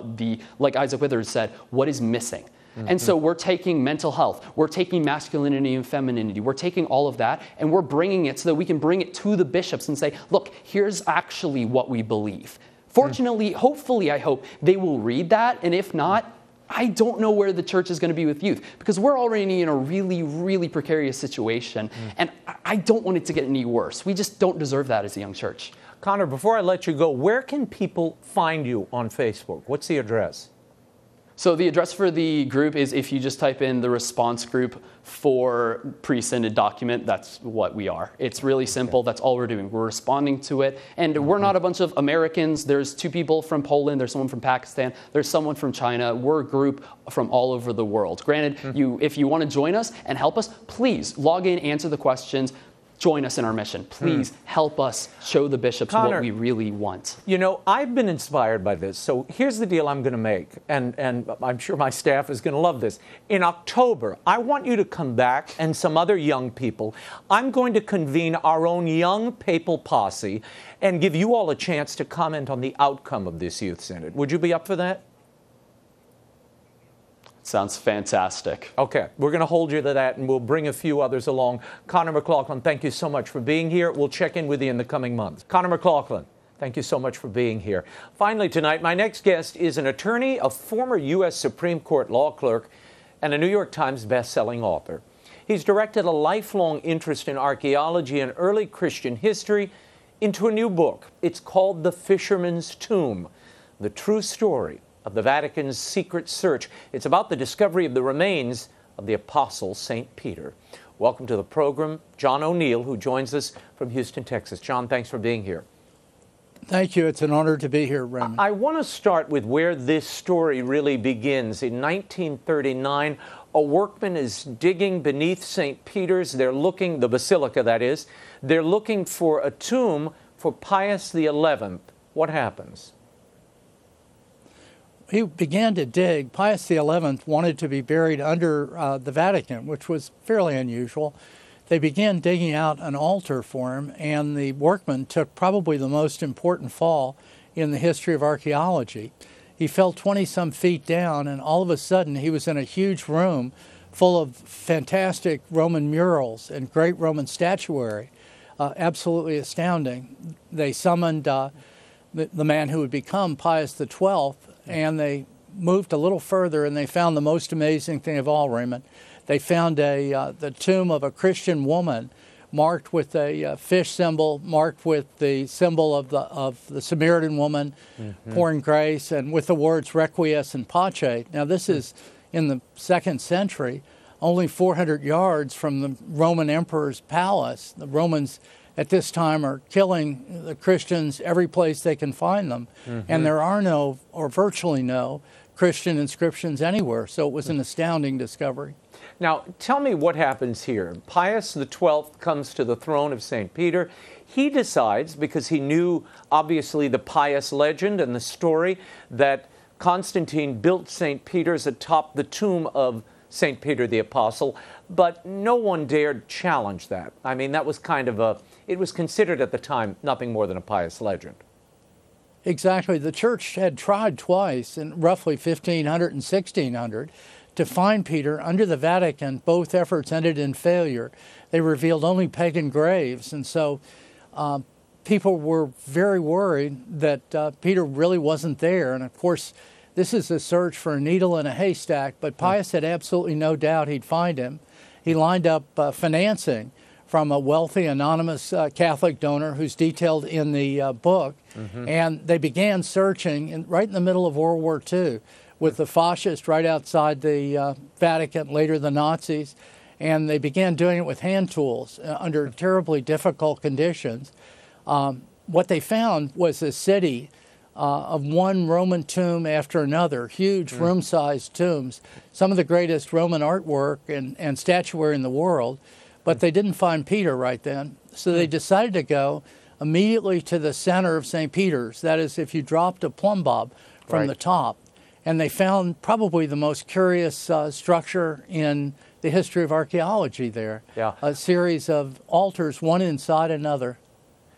like Isaac Withers said, what is missing? And so we're taking mental health, we're taking masculinity and femininity, we're taking all of that and we're bringing it so that we can bring it to the bishops and say, look, here's actually what we believe. Fortunately, hopefully, I hope they will read that. And if not, I don't know where the church is going to be with youth because we're already in a really, really precarious situation. And I don't want it to get any worse. We just don't deserve that as a young church. Conor, before I let you go, where can people find you on Facebook? What's the address? So the address for the group is if you just type in the response group for pre-synod document, that's what we are. It's really simple. That's all we're doing. We're responding to it. And we're not a bunch of Americans. There's 2 people from Poland. There's someone from Pakistan. There's someone from China. We're a group from all over the world. Granted, if you want to join us and help us, please log in, answer the questions. Join us in our mission. Please help us show the bishops Conor, what we really want. You know, I've been inspired by this. So here's the deal I'm going to make, and I'm sure my staff is going to love this. In October, I want you to come back and some other young people. I'm going to convene our own young papal posse and give you all a chance to comment on the outcome of this youth synod. Would you be up for that? Sounds fantastic. Okay, we're going to hold you to that, and we'll bring a few others along. Conor Mclaughlin, thank you so much for being here. We'll check in with you in the coming months. Conor Mclaughlin, thank you so much for being here. Finally tonight, my next guest is an attorney, a former U.S. Supreme Court law clerk, and a New York Times best-selling author. He's directed a lifelong interest in archaeology and early Christian history into a new book. It's called The Fisherman's Tomb, the true story of the Vatican's secret search. It's about the discovery of the remains of the Apostle St. Peter. Welcome to the program, John O'Neill, who joins us from Houston, Texas. John, thanks for being here. Thank you. It's an honor to be here, Raymond. I want to start with where this story really begins. In 1939, a workman is digging beneath St. Peter's. They're looking, the Basilica that is, they're looking for a tomb for Pius XI. What happens? He began to dig. Pius XI wanted to be buried under the Vatican, which was fairly unusual. They began digging out an altar for him, and the workman took probably the most important fall in the history of archaeology. He fell 20-some feet down, and all of a sudden he was in a huge room full of fantastic Roman murals and great Roman statuary. Absolutely astounding. They summoned the man who would become Pius XII, and they moved a little further, and they found the most amazing thing of all, Raymond. They found the tomb of a Christian woman marked with a fish symbol, marked with the symbol of the Samaritan woman pouring grace, and with the words requies and pace. Now this is in the 2nd century, only 400 yards from the Roman emperor's palace. The Romans at this time are killing the Christians every place they can find them, and there are no, or virtually no, Christian inscriptions anywhere. So it was an astounding discovery. Now, tell me what happens here. Pius XII comes to the throne of St. Peter. He decides, because he knew, obviously, the pious legend and the story, that Constantine built St. Peter's atop the tomb of St. Peter the Apostle, but no one dared challenge that. I mean, that was kind of it was considered at the time nothing more than a pious legend. Exactly. The church had tried twice, in roughly 1500 and 1600, to find Peter under the Vatican. Both efforts ended in failure. They revealed only pagan graves, and so people were very worried that Peter really wasn't there. And of course, this is a search for a needle in a haystack, but Pius had absolutely no doubt he'd find him. He lined up financing from a wealthy, anonymous Catholic donor who's detailed in the book, and they began searching right in the middle of World War II with the fascists right outside the Vatican, later the Nazis, and they began doing it with hand tools under terribly difficult conditions. What they found was a city of one Roman tomb after another, huge room-sized tombs, some of the greatest Roman artwork and statuary in the world, but they didn't find Peter right then. So they decided to go immediately to the center of St. Peter's, that is, if you dropped a plumb bob from the top. And they found probably the most curious structure in the history of archaeology there, a series of altars, one inside another.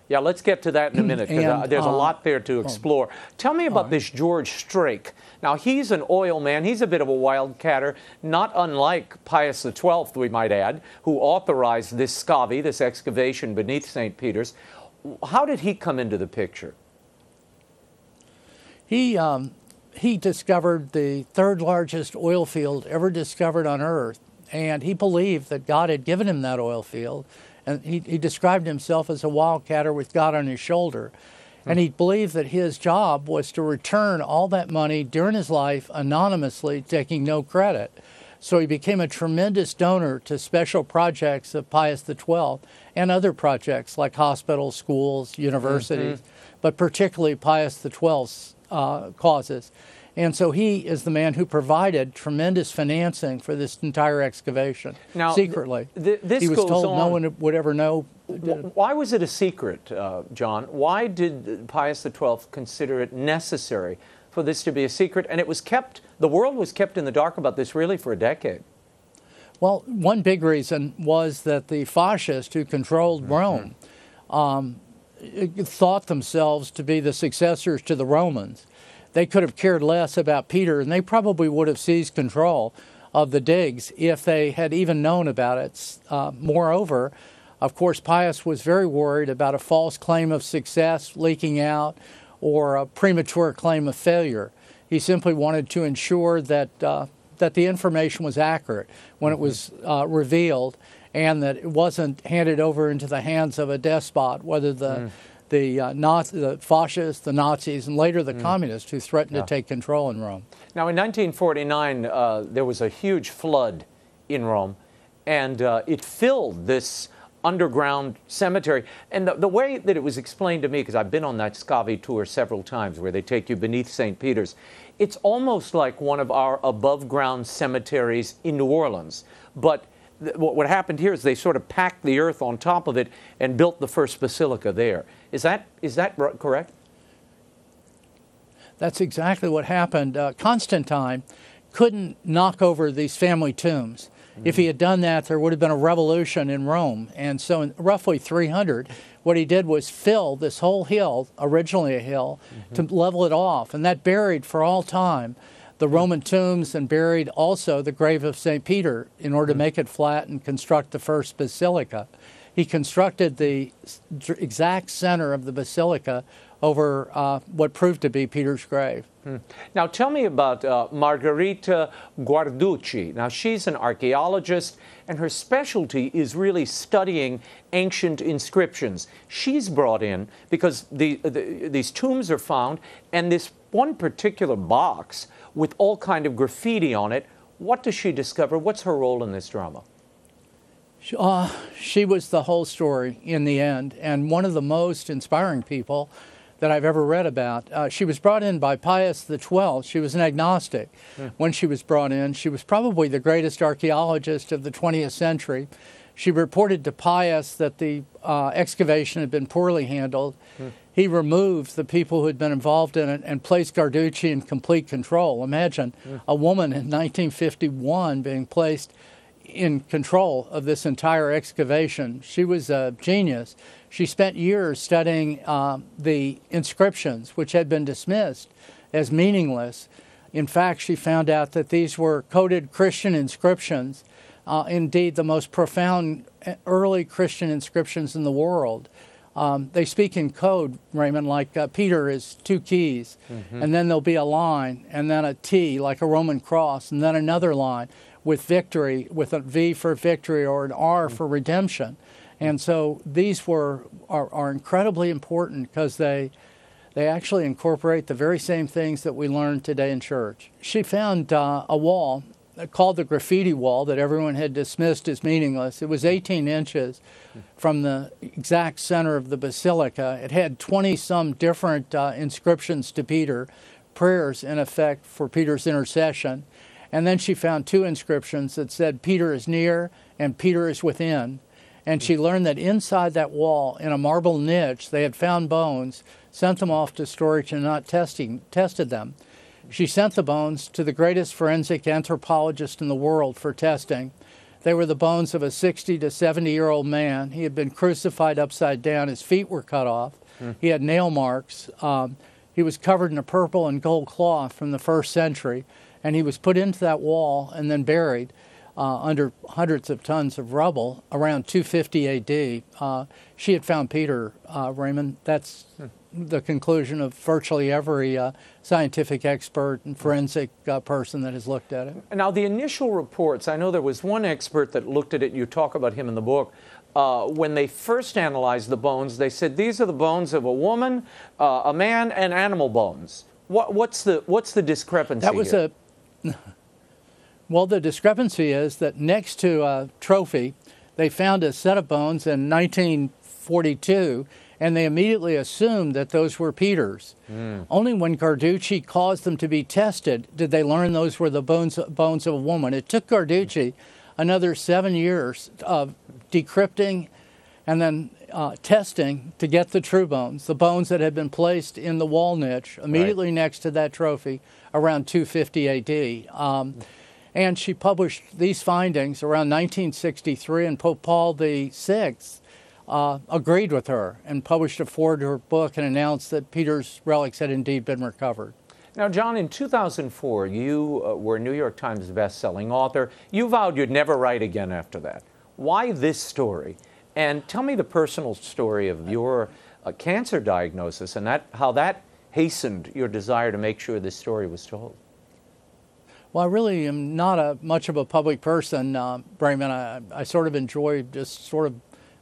Yeah, let's get to that in a minute, because there's a lot there to explore. Tell me about this George Strake. Now, he's an oil man. He's a bit of a wildcatter, not unlike Pius XII, we might add, who authorized this scavi, this excavation beneath St. Peter's. How did he come into the picture? He discovered the third largest oil field ever discovered on Earth, and he believed that God had given him that oil field. And he described himself as a wildcatter with God on his shoulder. And he believed that his job was to return all that money during his life anonymously, taking no credit. So he became a tremendous donor to special projects of Pius XII and other projects like hospitals, schools, universities, but particularly Pius XII's causes. And so he is the man who provided tremendous financing for this entire excavation, now, secretly. This he was goes told on. no one would ever know. Why was it a secret, John? Why did Pius XII consider it necessary for this to be a secret? And it was kept, the world was kept in the dark about this really for a decade. Well, one big reason was that the fascists who controlled Rome thought themselves to be the successors to the Romans. They could have cared less about Peter, and they probably would have seized control of the digs if they had even known about it. Moreover, of course, Pius was very worried about a false claim of success leaking out or a premature claim of failure. He simply wanted to ensure that that the information was accurate when it was revealed, and that it wasn't handed over into the hands of a despot, whether the fascists, the Nazis, and later the communists who threatened to take control in Rome. Now, in 1949, there was a huge flood in Rome, and it filled this underground cemetery. And the way that it was explained to me, because I've been on that scavi tour several times where they take you beneath St. Peter's, it's almost like one of our above-ground cemeteries in New Orleans. But what happened here is they sort of packed the earth on top of it and built the first basilica there. Is that correct? That's exactly what happened. Constantine couldn't knock over these family tombs. If he had done that, there would have been a revolution in Rome. And so in roughly 300, what he did was fill this whole hill, originally a hill, to level it off. And that buried for all time the Roman tombs and buried also the grave of St. Peter in order to make it flat and construct the first basilica. He constructed the exact center of the basilica over what proved to be Peter's grave. Now tell me about Margherita Guarducci. Now she's an archaeologist, and her specialty is really studying ancient inscriptions. She's brought in because these tombs are found, and this one particular box with all kind of graffiti on it. What does she discover? What's her role in this drama? She was the whole story in the end, and one of the most inspiring people that I've ever read about. She was brought in by Pius XII. She was an agnostic when she was brought in. She was probably the greatest archaeologist of the 20th century. She reported to Pius that the excavation had been poorly handled. He removed the people who had been involved in it and placed Guarducci in complete control. Imagine a woman in 1951 being placed in control of this entire excavation. She was a genius. She spent years studying the inscriptions, which had been dismissed as meaningless. In fact, she found out that these were coded Christian inscriptions, indeed the most profound early Christian inscriptions in the world. They speak in code, Raymond, like Peter is 2 keys, and then there'll be a line, and then a T, like a Roman cross, and then another line with victory, with a V for victory or an R for redemption. And so these are incredibly important because they actually incorporate the very same things that we learn today in church. She found a wall called the graffiti wall that everyone had dismissed as meaningless. It was 18 inches from the exact center of the Basilica. It had 20-some different inscriptions to Peter, prayers in effect for Peter's intercession. And then she found 2 inscriptions that said Peter is near and Peter is within. And she learned that inside that wall, in a marble niche, they had found bones, sent them off to storage and not tested them. She sent the bones to the greatest forensic anthropologist in the world for testing. They were the bones of a 60 to 70-year-old man. He had been crucified upside down. His feet were cut off. He had nail marks. He was covered in a purple and gold cloth from the 1st century. And he was put into that wall and then buried under hundreds of tons of rubble around 250 A.D. She had found Peter, Raymond. That's the conclusion of virtually every scientific expert and forensic person that has looked at it. Now, the initial reports, I know there was one expert that looked at it, you talk about him in the book. When they first analyzed the bones, they said these are the bones of a woman, a man, and animal bones. What's the discrepancy here? Well, the discrepancy is that next to a trophy, they found a set of bones in 1942, and they immediately assumed that those were Peter's. Only when Guarducci caused them to be tested did they learn those were the bones of a woman. It took Guarducci another 7 years of decrypting and then testing to get the true bones, the bones that had been placed in the wall niche immediately next to that trophy around 250 A.D. And she published these findings around 1963, and Pope Paul VI agreed with her and published a forward book and announced that Peter's relics had indeed been recovered. Now, John, in 2004, you were a New York Times best-selling author. You vowed you'd never write again after that. Why this story? And tell me the personal story of your cancer diagnosis and how that hastened your desire to make sure this story was told. Well, I really am not much of a public person, Raymond. I sort of enjoy just sort of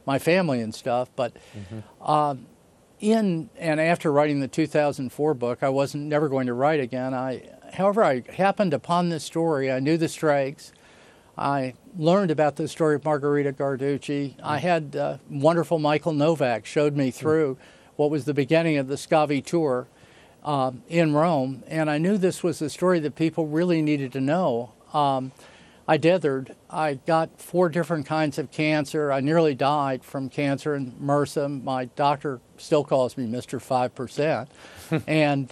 my family and stuff. But in and after writing the 2004 book, I wasn't never going to write again. However, I happened upon this story. I knew the strikes. I learned about the story of Margherita Guarducci. I had wonderful Michael Novak showed me through what was the beginning of the Scavi tour in Rome, and I knew this was a story that people really needed to know. I dithered. I got 4 different kinds of cancer. I nearly died from cancer and MRSA. My doctor still calls me Mr. 5%. And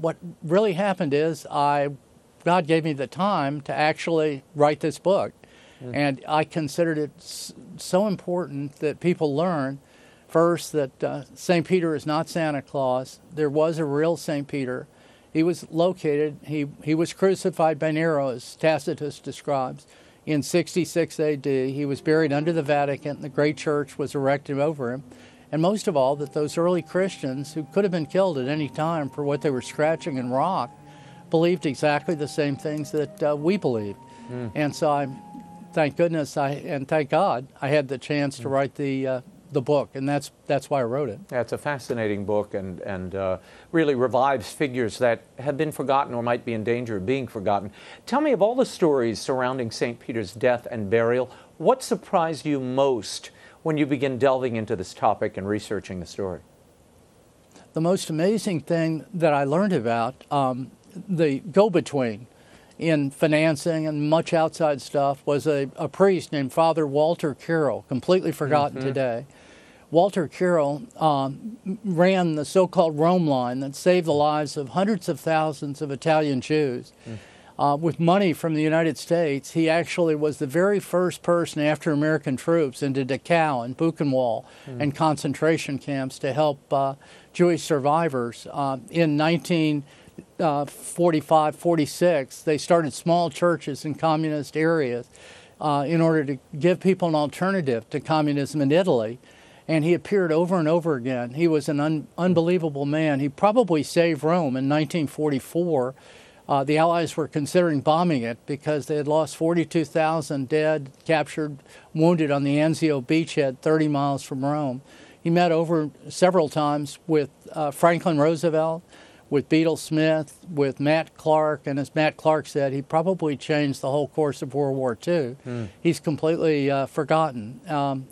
what really happened is God gave me the time to actually write this book. And I considered it so important that people learn, first, that St. Peter is not Santa Claus. There was a real St. Peter. He was located, he was crucified by Nero, as Tacitus describes, in 66 AD. He was buried under the Vatican. The great church was erected over him. and most of all, that those early Christians, who could have been killed at any time for what they were scratching in rock, believed exactly the same things that we believed. And so thank goodness and thank God I had the chance to write the book, and that's why I wrote it. Yeah, it's a fascinating book, and really revives figures that have been forgotten or might be in danger of being forgotten. Tell me, of all the stories surrounding St. Peter's death and burial, what surprised you most when you begin delving into this topic and researching the story? The most amazing thing that I learned about the go-between in financing and much outside stuff was a priest named Father Walter Carroll, completely forgotten today. Walter Carroll ran the so-called Rome line that saved the lives of hundreds of thousands of Italian Jews. With money from the United States, he actually was the very first person after American troops into Dachau and Buchenwald and concentration camps to help Jewish survivors. In 1945-46, they started small churches in communist areas in order to give people an alternative to communism in Italy. And he appeared over and over again. He was an unbelievable man. He probably saved Rome in 1944. The Allies were considering bombing it because they had lost 42,000 dead, captured, wounded on the Anzio beachhead 30 miles from Rome. He met over several times with Franklin Roosevelt, with Beadle Smith, with Matt Clark, and as Matt Clark said, he probably changed the whole course of World War II. He's completely forgotten,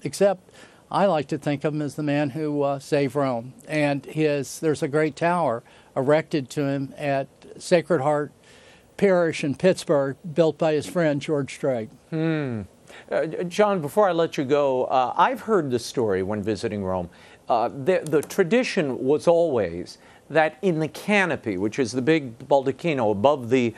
except I like to think of him as the man who saved Rome. And there's a great tower erected to him at Sacred Heart Parish in Pittsburgh, built by his friend George Strait. John, before I let you go, I've heard the story when visiting Rome. The tradition was always that in the canopy, which is the big baldacchino above the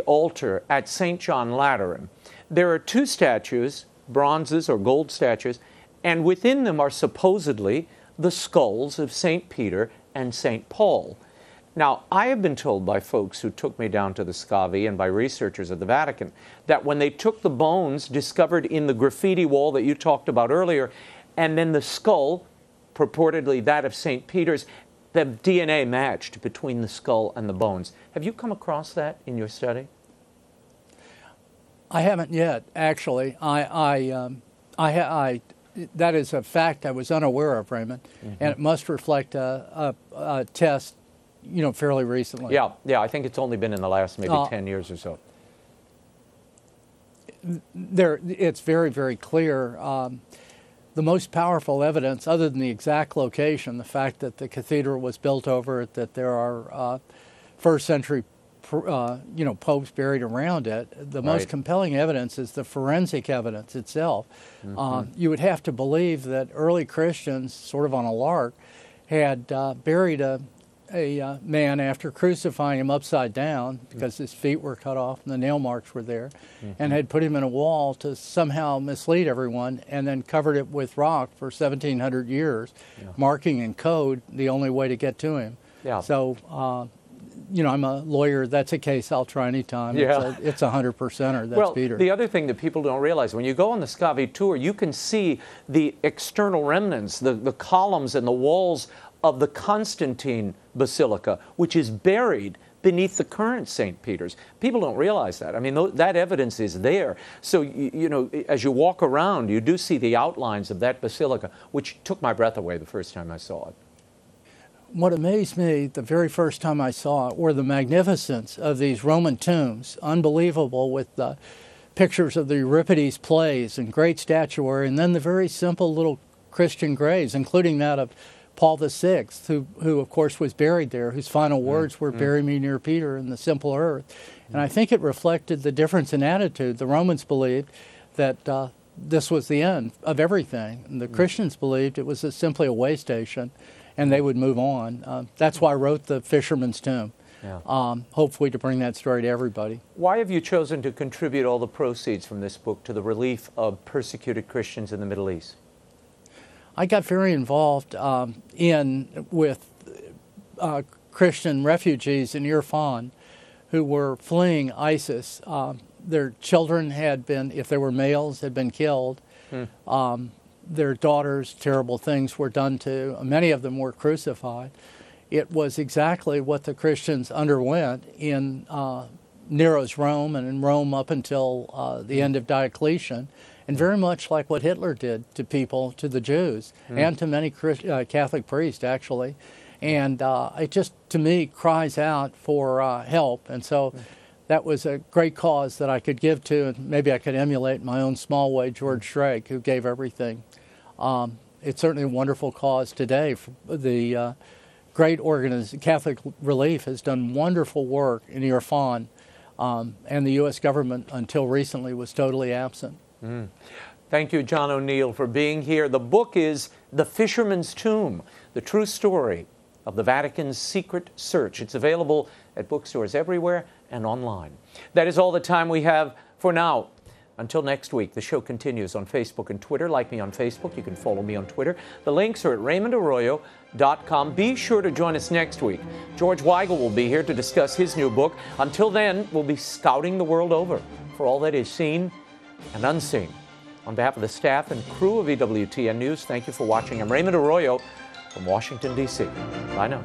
altar at St. John Lateran, there are two statues, bronzes or gold statues, and within them are supposedly the skulls of St. Peter and St. Paul. Now, I have been told by folks who took me down to the Scavi and by researchers at the Vatican that when they took the bones discovered in the graffiti wall that you talked about earlier, and then the skull, purportedly that of St. Peter's, the DNA matched between the skull and the bones. Have you come across that in your study? I haven't yet, actually. That is a fact I was unaware of, Raymond, and it must reflect a test, fairly recently. Yeah, I think it's only been in the last maybe 10 years or so. It's very, very clear. The most powerful evidence, other than the exact location, the fact that the cathedral was built over it, that there are first century popes buried around it, the most compelling evidence is the forensic evidence itself. You would have to believe that early Christians, sort of on a lark, had buried a man after crucifying him upside down because his feet were cut off and the nail marks were there, and had put him in a wall to somehow mislead everyone, and then covered it with rock for 1,700 years, marking in code the only way to get to him. So, I'm a lawyer. That's a case I'll try anytime. It's 100%er. That's Peter. The other thing that people don't realize, when you go on the Scavi tour, you can see the external remnants, the columns and the walls of the Constantine Basilica, which is buried beneath the current St. Peter's. People don't realize that. I mean, that evidence is there. So, as you walk around, you do see the outlines of that basilica, which took my breath away the first time I saw it. What amazed me the very first time I saw it were the magnificence of these Roman tombs, unbelievable, with the pictures of the Euripides plays and great statuary, and then the very simple little Christian graves, including that of Paul VI, who of course was buried there, whose final words were, "Bury me near Peter in the simple earth." And I think it reflected the difference in attitude. The Romans believed that this was the end of everything, and the Christians believed it was simply a way station, and they would move on. That's why I wrote The Fisherman's Tomb, hopefully to bring that story to everybody. Why have you chosen to contribute all the proceeds from this book to the relief of persecuted Christians in the Middle East? I got very involved with Christian refugees in Irfan who were fleeing ISIS. Their children had been, if they were males, had been killed. their daughters, terrible things were done to. Many of them were crucified. It was exactly what the Christians underwent in Nero's Rome and in Rome up until the end of Diocletian, and very much like what Hitler did to people, to the Jews, and to many Catholic priests, actually. And it just, to me, cries out for help. And so that was a great cause that I could give to, and maybe I could emulate in my own small way George Strait, who gave everything. It's certainly a wonderful cause today. The great organization, Catholic Relief, has done wonderful work in Irfan, and the U.S. government, until recently, was totally absent. Thank you, John O'Neill, for being here. The book is The Fisherman's Tomb, the true story of the Vatican's secret search. It's available at bookstores everywhere and online. That is all the time we have for now. Until next week, the show continues on Facebook and Twitter. Like me on Facebook, you can follow me on Twitter. The links are at RaymondArroyo.com. Be sure to join us next week. George Weigel will be here to discuss his new book. Until then, we'll be scouting the world over for all that is seen and unseen. On behalf of the staff and crew of EWTN News, thank you for watching. I'm Raymond Arroyo from Washington, D.C. Bye now.